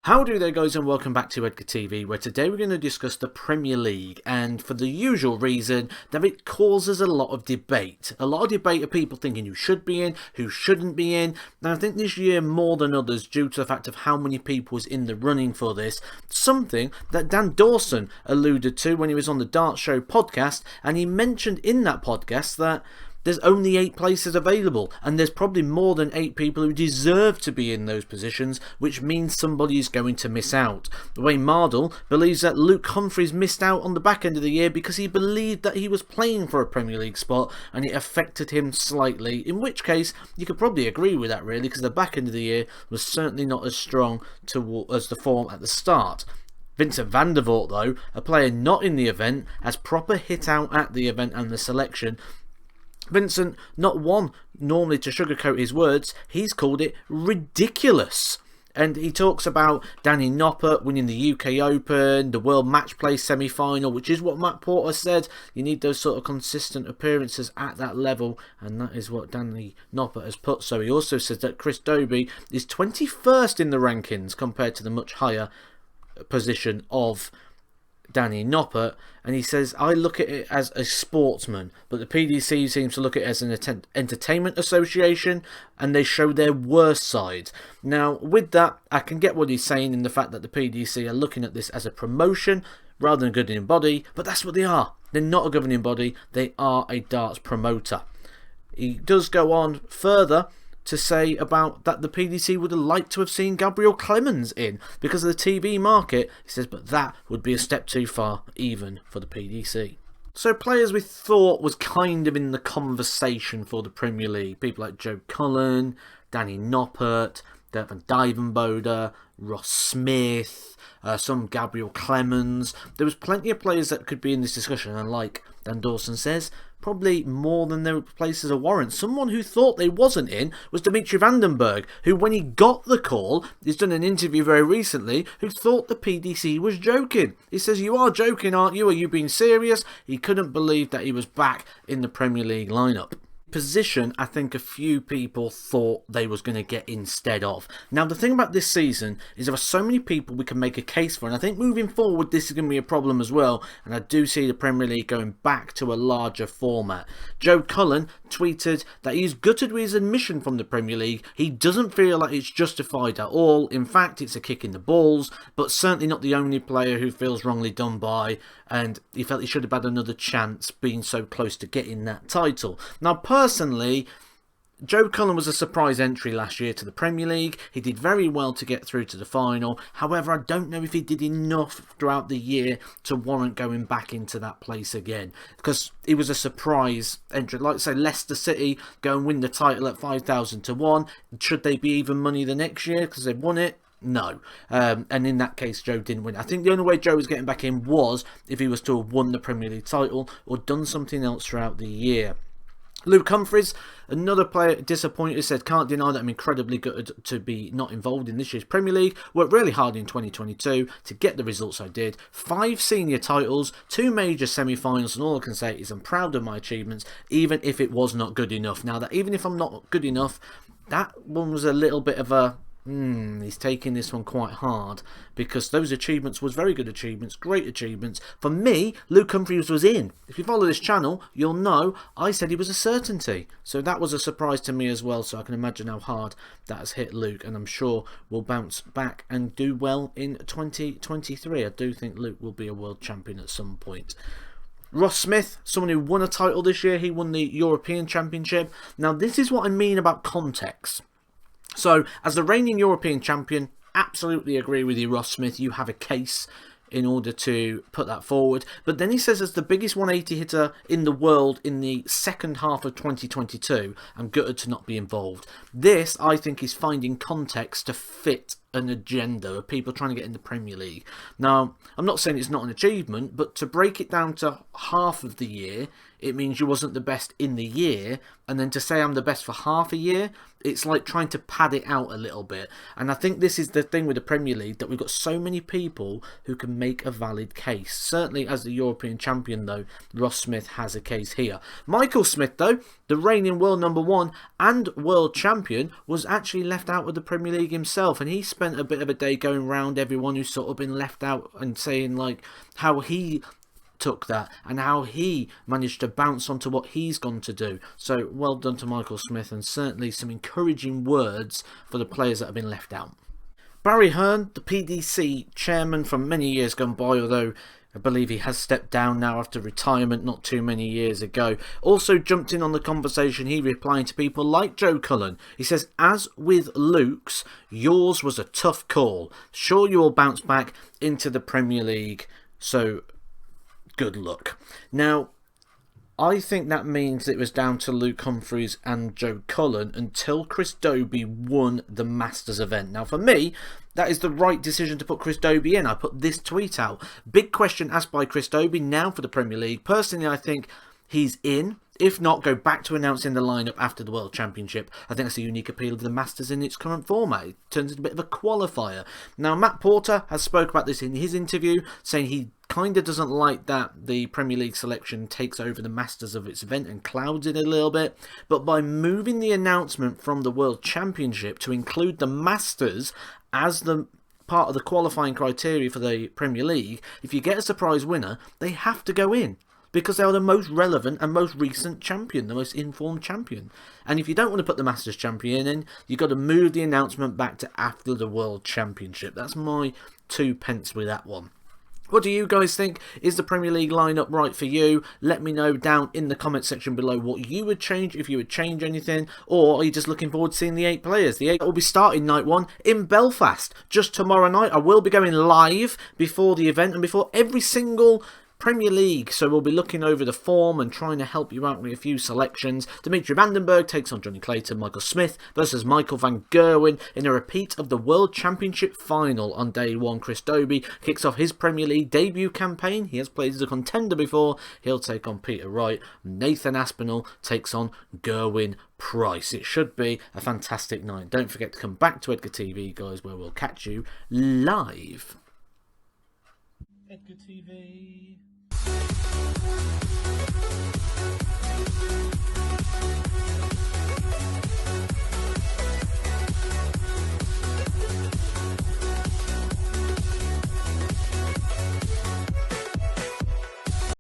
How do they, guys, and welcome back to Edgar TV, where today we're going to discuss the Premier League, and for the usual reason that it causes a lot of debate. A lot of debate of people thinking who should be in, who shouldn't be in, and I think this year more than others due to the fact of how many people was in the running for this, something that Dan Dawson alluded to when he was on the Dart Show podcast, and he mentioned in that podcast that there's only 8 places available, and there's probably more than 8 people who deserve to be in those positions, which means somebody is going to miss out. Wayne Mardle believes that Luke Humphries missed out on the back end of the year because he believed that he was playing for a Premier League spot and it affected him slightly, in which case you could probably agree with that really, because the back end of the year was certainly not as strong as the form at the start. Vincent van der Voort, though, a player not in the event, has proper hit out at the event and the selection. Vincent, not one normally to sugarcoat his words, he's called it ridiculous. And he talks about Danny Noppert winning the UK Open, the World Match Play semi-final, which is what Matt Porter said. You need those sort of consistent appearances at that level, and that is what Danny Noppert has put. So he also says that Chris Dobie is 21st in the rankings compared to the much higher position of Danny Noppert, and he says, I look at it as a sportsman, but the PDC seems to look at it as an entertainment association, and they show their worst side. Now, with that, I can get what he's saying in the fact that the PDC are looking at this as a promotion rather than a governing body, but that's what they are. They're not a governing body, they are a darts promoter. He does go on further to say about that the PDC would have liked to have seen Gabriel Clemens in because of the TV market. He says, but that would be a step too far even for the PDC. So players we thought was kind of in the conversation for the Premier League, people like Joe Cullen, Danny Noppert, Dirk van Dijvenbode, Ross Smith, some Gabriel Clemens. There was plenty of players that could be in this discussion, and like Dan Dawson says, probably more than there were places of warrant. Someone who thought they wasn't in was Dimitri Vandenberg, who when he got the call, he's done an interview very recently, who thought the PDC was joking. He says, you are joking, aren't you? Are you being serious? He couldn't believe that he was back in the Premier League lineup. Position I think a few people thought they was going to get instead of. Now the thing about this season is there are so many people we can make a case for, and I think moving forward this is going to be a problem as well, and I do see the Premier League going back to a larger format. Joe Cullen tweeted that he's gutted with his admission from the Premier League. He doesn't feel like it's justified at all. In fact, it's a kick in the balls, but certainly not the only player who feels wrongly done by, and he felt he should have had another chance being so close to getting that title. Now personally, Joe Cullen was a surprise entry last year to the Premier League. He did very well to get through to the final. However, I don't know if he did enough throughout the year to warrant going back into that place again, because he was a surprise entry. Like say Leicester City go and win the title at 5,000 to 1. Should they be even money the next year because they've won it? No. And in that case, Joe didn't win. I think the only way Joe was getting back in was if he was to have won the Premier League title or done something else throughout the year. Luke Humphries, another player disappointed, said, can't deny that I'm incredibly gutted to be not involved in this year's Premier League. Worked really hard in 2022 to get the results I did. 5 senior titles, 2 major semi-finals, and all I can say is I'm proud of my achievements, even if it was not good enough. Now, that even if I'm not good enough, that one was a little bit of a he's taking this one quite hard, because those achievements was very good achievements, great achievements. For me, Luke Humphries was in. If you follow this channel, you'll know I said he was a certainty. So that was a surprise to me as well, so I can imagine how hard that has hit Luke, and I'm sure we'll bounce back and do well in 2023. I do think Luke will be a world champion at some point. Ross Smith, someone who won a title this year, he won the European Championship. Now this is what I mean about context. So, as the reigning European champion, absolutely agree with you, Ross Smith. You have a case in order to put that forward. But then he says, as the biggest 180 hitter in the world in the second half of 2022, I'm gutted to not be involved. This, I think, is finding context to fit an agenda of people trying to get in the Premier League. Now, I'm not saying it's not an achievement, but to break it down to half of the year it means you wasn't the best in the year, and then to say I'm the best for half a year, it's like trying to pad it out a little bit. And I think this is the thing with the Premier League, that we've got so many people who can make a valid case. Certainly as the European champion though, Ross Smith has a case here. Michael Smith though, the reigning world #1 and world champion, was actually left out of the Premier League himself, and he spent a bit of a day going round everyone who's sort of been left out and saying like how he took that and how he managed to bounce onto what he's gone to do. So well done to Michael Smith, and certainly some encouraging words for the players that have been left out. Barry Hearn, the PDC chairman from many years gone by, although I believe he has stepped down now after retirement not too many years ago, also jumped in on the conversation. He replying to people like Joe Cullen. He says, as with Luke's, yours was a tough call. Sure, you will bounce back into the Premier League, so good luck. Now, I think that means it was down to Luke Humphries and Joe Cullen until Chris Dobey won the Masters event. Now, for me, that is the right decision to put Chris Dobey in. I put this tweet out. Big question asked by Chris Dobey now for the Premier League. Personally, I think he's in. If not, go back to announcing the lineup after the World Championship. I think that's a unique appeal of the Masters in its current format. It turns into a bit of a qualifier. Now, Matt Porter has spoke about this in his interview, saying he kind of doesn't like that the Premier League selection takes over the Masters of its event and clouds it a little bit. But by moving the announcement from the World Championship to include the Masters as the part of the qualifying criteria for the Premier League, if you get a surprise winner, they have to go in, because they are the most relevant and most recent champion, the most informed champion. And if you don't want to put the Masters champion in, you've got to move the announcement back to after the World Championship. That's my 2 pence with that one. What do you guys think? Is the Premier League lineup right for you? Let me know down in the comment section below what you would change, if you would change anything, or are you just looking forward to seeing the 8 players? The 8 will be starting night 1 in Belfast just tomorrow night. I will be going live before the event and before every single Premier League, so we'll be looking over the form and trying to help you out with a few selections. Dimitri Vandenberg takes on Johnny Clayton. Michael Smith versus Michael van Gerwen in a repeat of the World Championship final on day 1. Chris Dobey kicks off his Premier League debut campaign. He has played as a contender before. He'll take on Peter Wright. Nathan Aspinall takes on Gerwin Price. It should be a fantastic night. Don't forget to come back to Edgar TV, guys, where we'll catch you live. Edgar TV.